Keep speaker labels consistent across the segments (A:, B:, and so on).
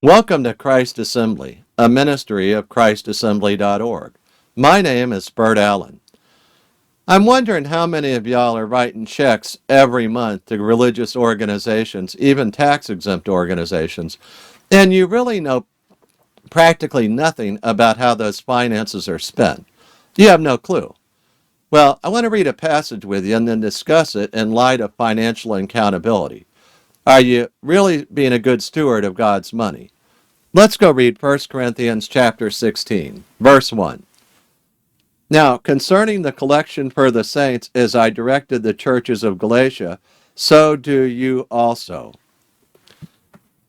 A: Welcome to Christ Assembly, a ministry of christassembly.org. My name is Bert Allen. I'm wondering how many of y'all are writing checks every month to religious organizations, even tax-exempt organizations, and you really know practically nothing about how those finances are spent. You have no clue. Well, I want to read a passage with you and then discuss it in light of financial accountability. Are you really being a good steward of God's money? Let's go read 1 Corinthians chapter 16, verse 1. Now, concerning the collection for the saints, as I directed the churches of Galatia, so do you also.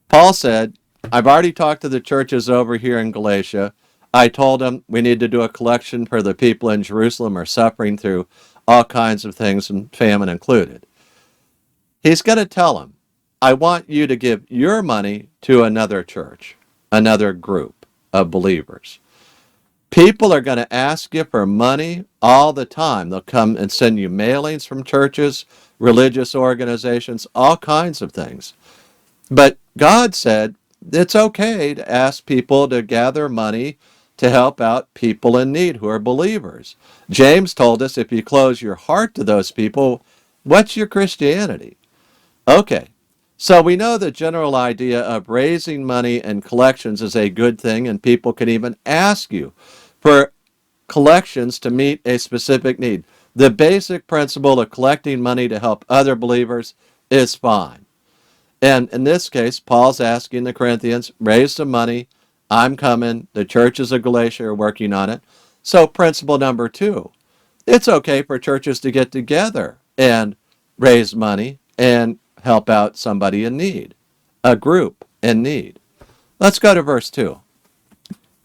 A: Paul said, I've already talked to the churches over here in Galatia. I told them we need to do a collection for the people in Jerusalem who are suffering through all kinds of things, and famine included. He's going to tell them, I want you to give your money to another church, another group of believers. People are going to ask you for money all the time. They'll come and send you mailings from churches, religious organizations, all kinds of things. But God said it's okay to ask people to gather money to help out people in need who are believers. James told us if you close your heart to those people, what's your Christianity? Okay, so we know the general idea of raising money and collections is a good thing, and people can even ask you for collections to meet a specific need. The basic principle of collecting money to help other believers is fine. And in this case, Paul's asking the Corinthians, raise some money. I'm coming. The churches of Galatia are working on it. So principle number 2, it's okay for churches to get together and raise money and help out somebody in need, a group in need. Let's go to verse 2.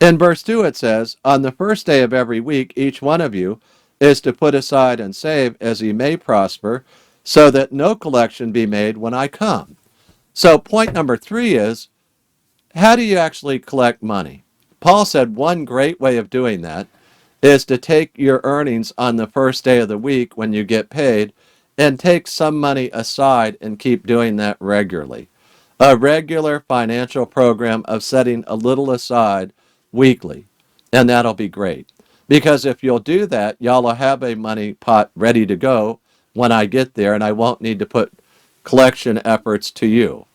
A: In verse 2 it says, on the first day of every week, each one of you is to put aside and save as he may prosper, so that no collection be made when I come. So point number 3 is, how do you actually collect money? Paul said one great way of doing that is to take your earnings on the first day of the week when you get paid and take some money aside and keep doing that regularly. A regular financial program of setting a little aside weekly, and that'll be great. Because if you'll do that, y'all will have a money pot ready to go when I get there, and I won't need to put collection efforts to you.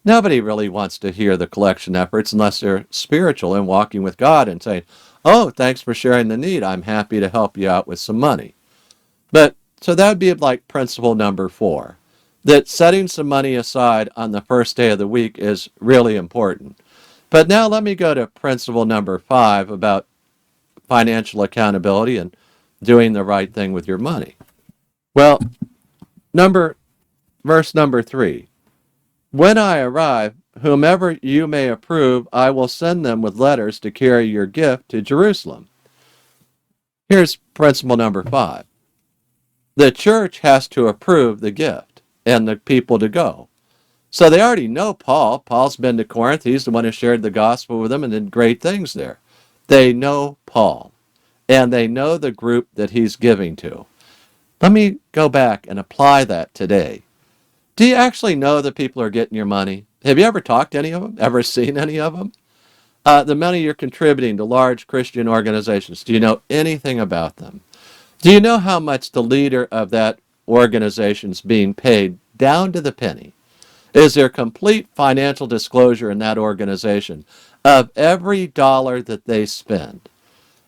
A: Nobody really wants to hear the collection efforts unless they're spiritual and walking with God and saying, oh, thanks for sharing the need. I'm happy to help you out with some money. But so that would be like principle number 4, that setting some money aside on the first day of the week is really important. But now let me go to principle number 5 about financial accountability and doing the right thing with your money. Well, verse number 3. When I arrive, whomever you may approve, I will send them with letters to carry your gift to Jerusalem. Here's principle number 5. The church has to approve the gift and the people to go. So they already know Paul. Paul's been to Corinth. He's the one who shared the gospel with them and did great things there. They know Paul, and they know the group that he's giving to. Let me go back and apply that today. Do you actually know the people who are getting your money? Have you ever talked to any of them? Ever seen any of them? The money you're contributing to large Christian organizations, do you know anything about them? Do you know how much the leader of that organization is being paid down to the penny? Is there complete financial disclosure in that organization of every dollar that they spend?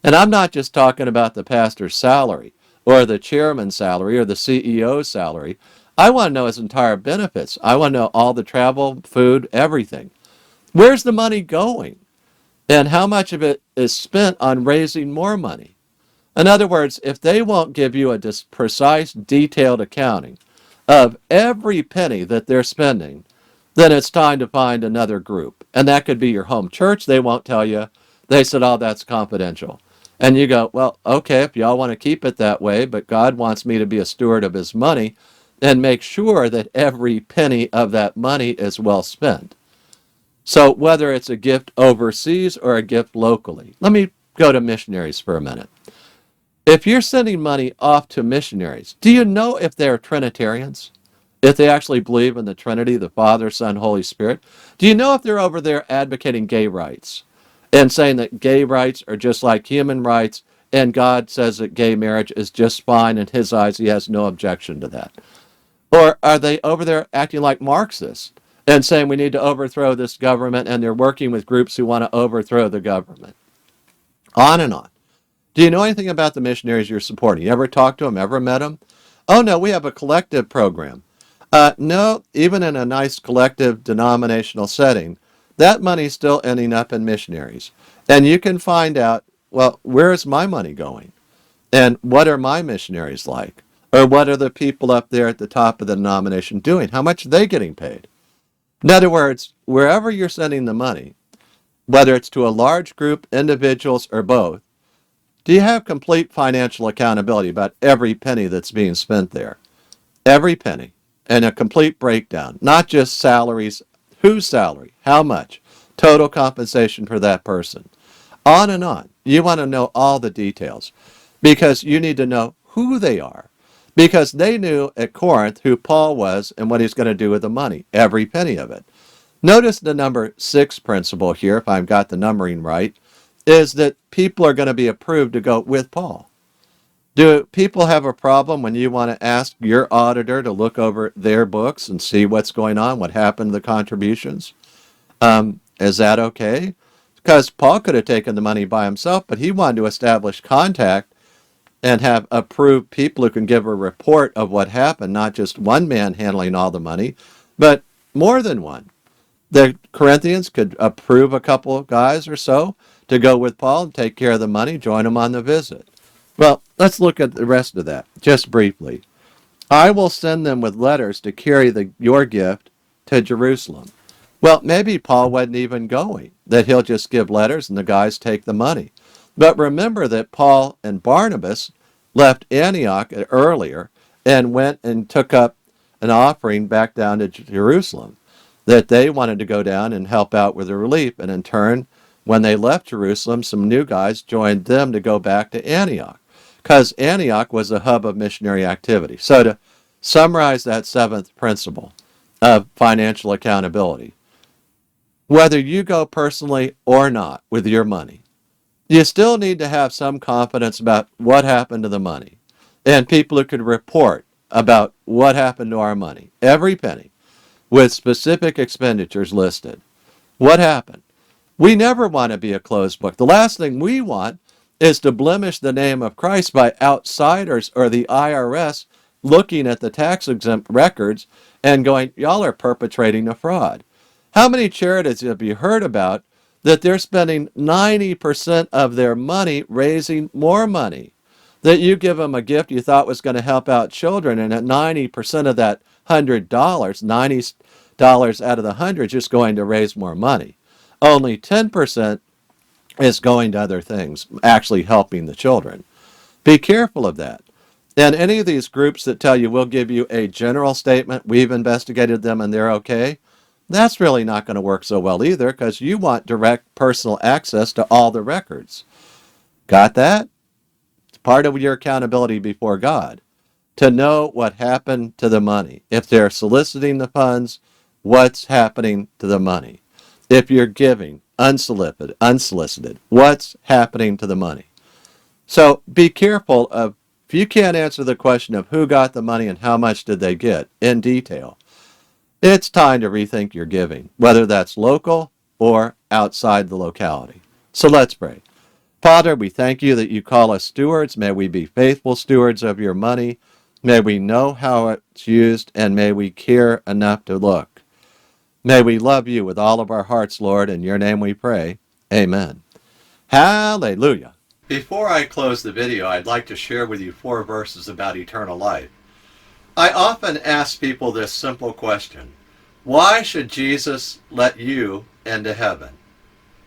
A: And I'm not just talking about the pastor's salary or the chairman's salary or the CEO's salary. I want to know his entire benefits. I want to know all the travel, food, everything. Where's the money going? And how much of it is spent on raising more money? In other words, if they won't give you a precise, detailed accounting of every penny that they're spending, then it's time to find another group. And that could be your home church. They won't tell you. They said, oh, that's confidential. And you go, well, okay, if y'all want to keep it that way, but God wants me to be a steward of his money and make sure that every penny of that money is well spent. So whether it's a gift overseas or a gift locally. Let me go to missionaries for a minute. If you're sending money off to missionaries, do you know if they're Trinitarians? if they actually believe in the Trinity, the Father, Son, Holy Spirit? Do you know if they're over there advocating gay rights and saying that gay rights are just like human rights and God says that gay marriage is just fine in his eyes, he has no objection to that? Or are they over there acting like Marxists and saying we need to overthrow this government and they're working with groups who want to overthrow the government? On and on. Do you know anything about the missionaries you're supporting? You ever talked to them, ever met them? Oh, no, we have a collective program. No, even in a nice collective denominational setting, that money's still ending up in missionaries. And you can find out, well, where is my money going? And what are my missionaries like? Or what are the people up there at the top of the denomination doing? How much are they getting paid? In other words, wherever you're sending the money, whether it's to a large group, individuals, or both, do you have complete financial accountability about every penny that's being spent there? Every penny. And a complete breakdown. Not just salaries. Whose salary? How much? Total compensation for that person. On and on. You want to know all the details because you need to know who they are. Because they knew at Corinth who Paul was and what he's going to do with the money. Every penny of it. Notice the number 6 principle here, if I've got the numbering right, is that people are going to be approved to go with Paul. Do people have a problem when you want to ask your auditor to look over their books and see what's going on, what happened to the contributions? Is that okay? Because Paul could have taken the money by himself, but he wanted to establish contact and have approved people who can give a report of what happened, not just one man handling all the money, but more than one. The Corinthians could approve a couple of guys or so to go with Paul and take care of the money, join him on the visit. Well, let's look at the rest of that, just briefly. I will send them with letters to carry your gift to Jerusalem. Well, maybe Paul wasn't even going, that he'll just give letters and the guys take the money. But remember that Paul and Barnabas left Antioch earlier and went and took up an offering back down to Jerusalem, that they wanted to go down and help out with the relief. And in turn, when they left Jerusalem, some new guys joined them to go back to Antioch, because Antioch was a hub of missionary activity. So to summarize that 7th principle of financial accountability, whether you go personally or not with your money, you still need to have some confidence about what happened to the money and people who could report about what happened to our money, every penny, with specific expenditures listed. What happened? We never want to be a closed book. The last thing we want is to blemish the name of Christ by outsiders or the IRS looking at the tax-exempt records and going, y'all are perpetrating a fraud. How many charities have you heard about that they're spending 90% of their money raising more money? That you give them a gift you thought was going to help out children, and at 90% of that $100, $90 out of the 100 is just going to raise more money. Only 10% is going to other things, actually helping the children. Be careful of that. And any of these groups that tell you we'll give you a general statement, we've investigated them and they're okay, that's really not going to work so well either, because you want direct personal access to all the records. Got that? It's part of your accountability before God, to know what happened to the money. If they're soliciting the funds, what's happening to the money? If you're giving unsolicited, what's happening to the money? So be careful of, if you can't answer the question of who got the money and how much did they get in detail, it's time to rethink your giving, whether that's local or outside the locality. So let's pray. Father, we thank you that you call us stewards. May we be faithful stewards of your money. May we know how it's used, and may we care enough to look. May we love you with all of our hearts, Lord. In your name we pray. Amen. Hallelujah. Before I close the video, I'd like to share with you 4 verses about eternal life. I often ask people this simple question: why should Jesus let you into heaven?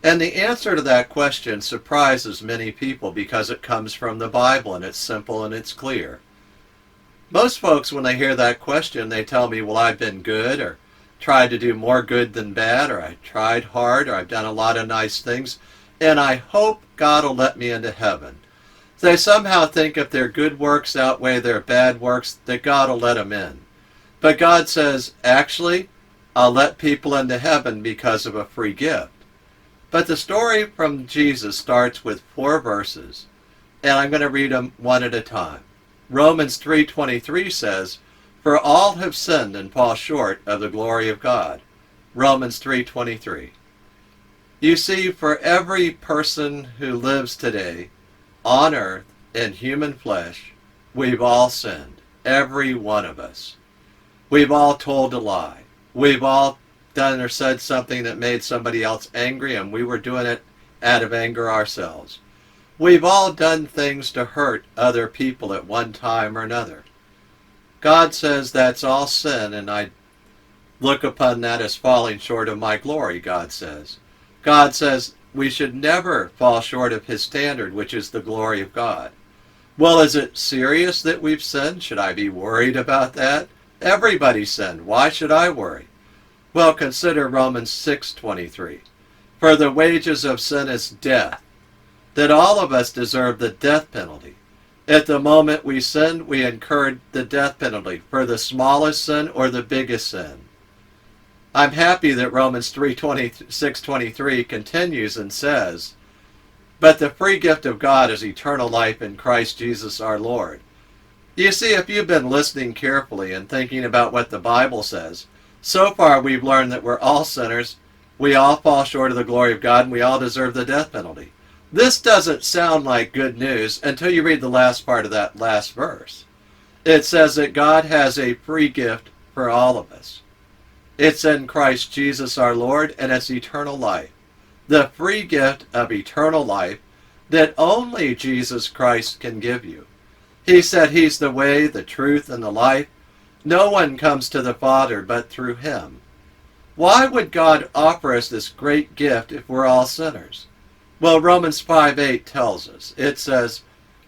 A: And the answer to that question surprises many people because it comes from the Bible and it's simple and it's clear. Most folks, when they hear that question, they tell me, well, I've been good, or tried to do more good than bad, or I tried hard, or I've done a lot of nice things, and I hope God will let me into heaven. They somehow think if their good works outweigh their bad works, that God will let them in. But God says, actually, I'll let people into heaven because of a free gift. But the story from Jesus starts with 4 verses, and I'm going to read them one at a time. Romans 3:23 says, "For all have sinned and fall short of the glory of God." Romans 3:23. You see, for every person who lives today on earth in human flesh, we've all sinned, every one of us. We've all told a lie. We've all done or said something that made somebody else angry, and we were doing it out of anger ourselves. We've all done things to hurt other people at one time or another. God says that's all sin, and I look upon that as falling short of my glory, God says. God says we should never fall short of his standard, which is the glory of God. Well, is it serious that we've sinned? Should I be worried about that? Everybody sinned. Why should I worry? Well, consider Romans 6:23. For the wages of sin is death, that all of us deserve the death penalty. At the moment we sinned, we incurred the death penalty for the smallest sin or the biggest sin. I'm happy that Romans 6:23 continues and says, "But the free gift of God is eternal life in Christ Jesus our Lord." You see, if you've been listening carefully and thinking about what the Bible says, so far we've learned that we're all sinners, we all fall short of the glory of God, and we all deserve the death penalty. This doesn't sound like good news until you read the last part of that last verse. It says that God has a free gift for all of us. It's in Christ Jesus our Lord, and it's eternal life. The free gift of eternal life that only Jesus Christ can give you. He said he's the way, the truth, and the life. No one comes to the Father but through him. Why would God offer us this great gift if we're all sinners? Well, Romans 5:8 tells us. It says,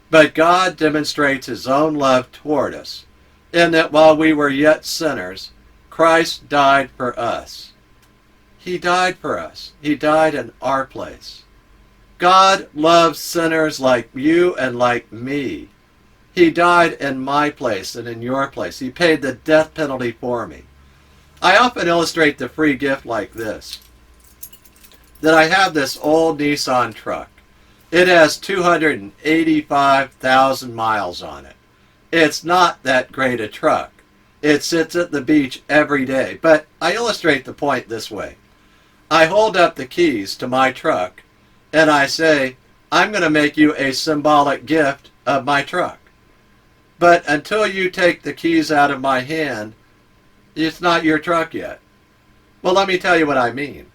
A: "But God demonstrates his own love toward us, in that while we were yet sinners, Christ died for us." He died for us. He died in our place. God loves sinners like you and like me. He died in my place and in your place. He paid the death penalty for me. I often illustrate the free gift like this. That I have this old Nissan truck. It has 285,000 miles on it. It's not that great a truck. It sits at the beach every day. But I illustrate the point this way. I hold up the keys to my truck and I say, I'm going to make you a symbolic gift of my truck. But until you take the keys out of my hand, it's not your truck yet. Well, let me tell you what I mean.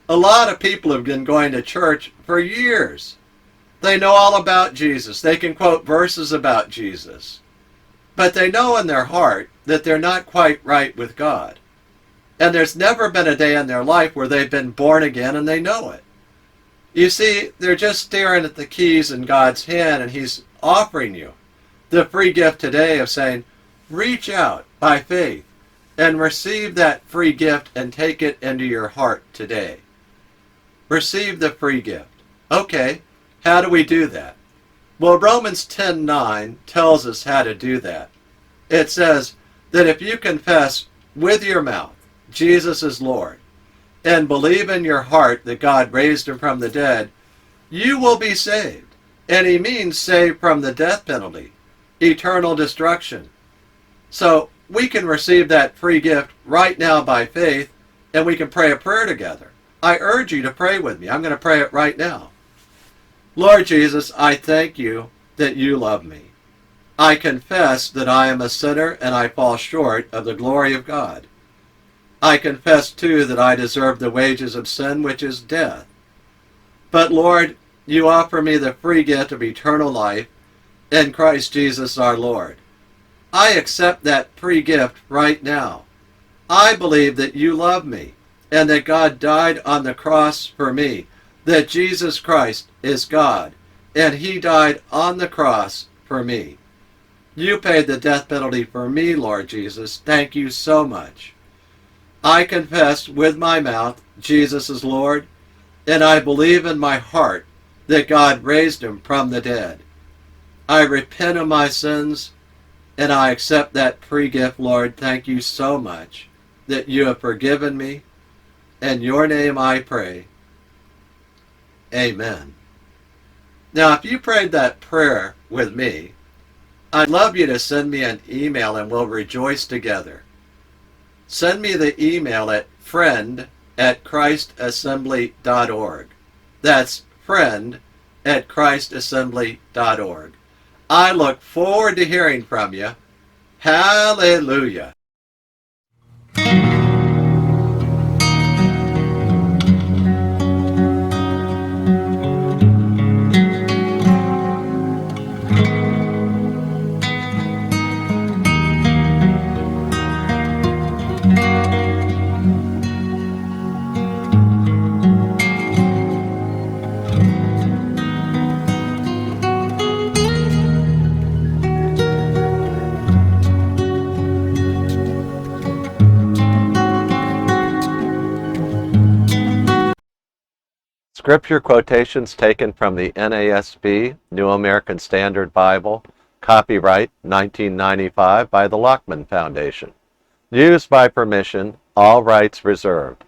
A: A lot of people have been going to church for years. They know all about Jesus. They can quote verses about Jesus. But they know in their heart that they're not quite right with God. And there's never been a day in their life where they've been born again and they know it. You see, they're just staring at the keys in God's hand, and he's offering you the free gift today of saying, reach out by faith and receive that free gift and take it into your heart today. Receive the free gift. Okay, how do we do that? Well, Romans 10:9 tells us how to do that. It says that if you confess with your mouth Jesus is Lord and believe in your heart that God raised him from the dead, you will be saved. And he means saved from the death penalty, eternal destruction. So we can receive that free gift right now by faith, and we can pray a prayer together. I urge you to pray with me. I'm going to pray it right now. Lord Jesus, I thank you that you love me. I confess that I am a sinner and I fall short of the glory of God. I confess too that I deserve the wages of sin, which is death. But Lord, you offer me the free gift of eternal life in Christ Jesus our Lord. I accept that free gift right now. I believe that you love me and that God died on the cross for me, that Jesus Christ is God, and he died on the cross for me. You paid the death penalty for me, Lord Jesus. Thank you so much. I confess with my mouth Jesus is Lord, and I believe in my heart that God raised him from the dead. I repent of my sins, And I accept that free gift, Lord. Thank you so much that you have forgiven me. In your name I pray. Amen. Now, if you prayed that prayer with me, I'd love you to send me an email and we'll rejoice together. Send me the email at friend@christassembly.org. That's friend@christassembly.org. I look forward to hearing from you. Hallelujah. Scripture quotations taken from the NASB, New American Standard Bible, copyright 1995 by the Lockman Foundation. Used by permission, all rights reserved.